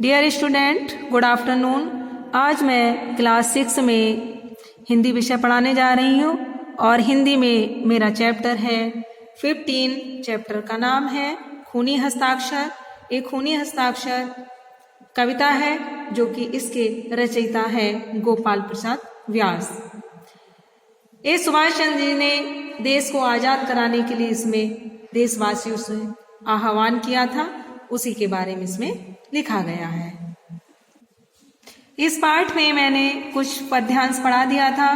Dear student, good afternoon. आज मैं class 6 में हिंदी विषय पढ़ाने जा रही हूँ और हिंदी में मेरा चैप्टर है 15। चैप्टर का नाम है खूनी हस्ताक्षर। एक खूनी हस्ताक्षर कविता है जो कि इसके रचयिता है गोपाल प्रसाद व्यास। ये सुभाष चंद्र जी ने देश को आजाद कराने के लिए इसमें देशवासियों से आह्वान किया था, उसी के बारे में इसमें लिखा गया है। इस पाठ में मैंने कुछ पद्यांश पढ़ा दिया था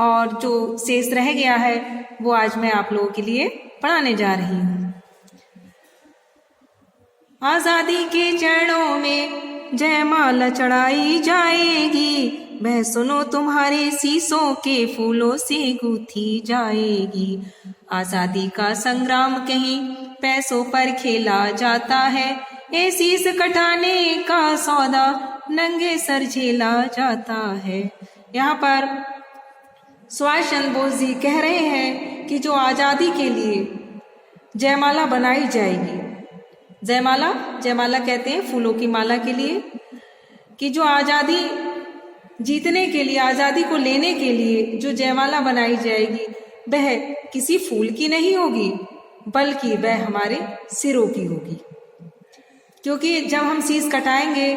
और जो शेष रह गया है वो आज मैं आप लोगों के लिए पढ़ाने जा रही हूँ। आजादी के चरणों में जयमाला चढ़ाई जाएगी, वह सुनो तुम्हारे शीशों के फूलों से गूंथी जाएगी। आजादी का संग्राम कहीं पैसों पर खेला जाता है, ये शीश कटाने का सौदा नंगे सर झेला जाता है। यहाँ पर सुभाष चंद्र बोस जी कह रहे हैं कि जो आजादी के लिए जयमाला बनाई जाएगी, जयमाला कहते हैं फूलों की माला के लिए, कि जो आजादी जीतने के लिए, आजादी को लेने के लिए जो जयमाला बनाई जाएगी वह किसी फूल की नहीं होगी, बल्कि वह हमारे सिरों की होगी। क्योंकि जब हम शीश कटाएंगे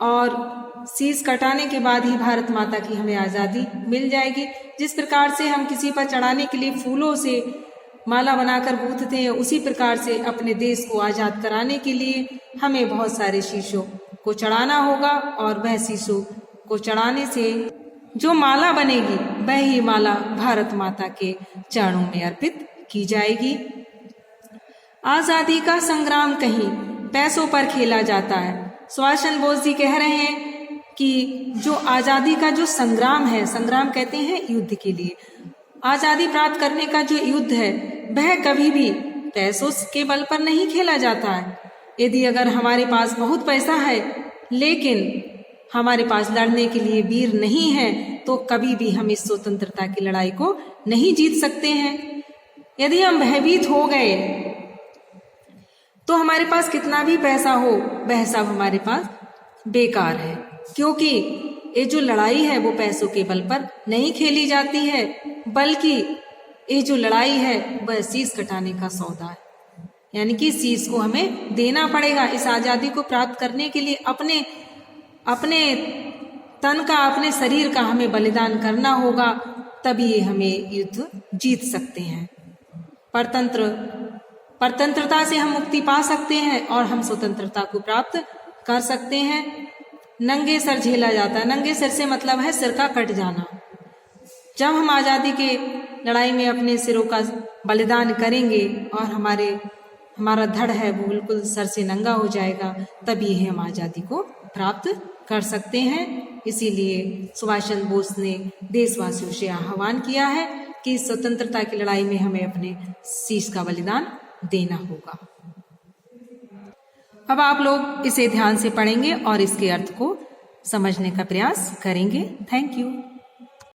और शीश कटाने के बाद ही भारत माता की हमें आजादी मिल जाएगी। जिस प्रकार से हम किसी पर चढ़ाने के लिए फूलों से माला बनाकर गूंथते हैं, उसी प्रकार से अपने देश को आजाद कराने के लिए हमें बहुत सारे शीशों को चढ़ाना होगा और वह शीशों को चढ़ाने से जो माला बनेगी वह ही माला भारत माता के चरणों में अर्पित की जाएगी। आजादी का संग्राम कहीं पैसों पर खेला जाता है। सुभाष चंद्र बोस जी कह रहे हैं कि जो आजादी का जो संग्राम है, संग्राम कहते हैं युद्ध के लिए, आजादी प्राप्त करने का जो युद्ध है वह कभी भी पैसों के बल पर नहीं खेला जाता है। यदि अगर हमारे पास बहुत पैसा है लेकिन हमारे पास लड़ने के लिए वीर नहीं है तो कभी भी हम इस स्वतंत्रता की लड़ाई को नहीं जीत सकते हैं। यदि हम भयभीत हो गए तो हमारे पास कितना भी पैसा हो वह सब हमारे पास बेकार है, क्योंकि ये जो लड़ाई है वो पैसों के बल पर नहीं खेली जाती है, बल्कि ये जो लड़ाई है वह शीश कटाने का सौदा है। यानी कि शीश को हमें देना पड़ेगा इस आजादी को प्राप्त करने के लिए। अपने तन का, अपने शरीर का हमें बलिदान करना होगा, तभी हमें युद्ध जीत सकते हैं। परतंत्रता से हम मुक्ति पा सकते हैं और हम स्वतंत्रता को प्राप्त कर सकते हैं। नंगे सर झेला जाता है। नंगे सर से मतलब है सिर का कट जाना। जब हम आजादी के लड़ाई में अपने सिरों का बलिदान करेंगे और हमारा धड़ है वो बिल्कुल सर से नंगा हो जाएगा, तभी हम आजादी को प्राप्त कर सकते हैं। इसीलिए सुभाष चंद्र बोस ने देशवासियों से आह्वान किया है कि स्वतंत्रता की लड़ाई में हमें अपने शीश का बलिदान देना होगा। अब आप लोग इसे ध्यान से पढ़ेंगे और इसके अर्थ को समझने का प्रयास करेंगे। Thank you.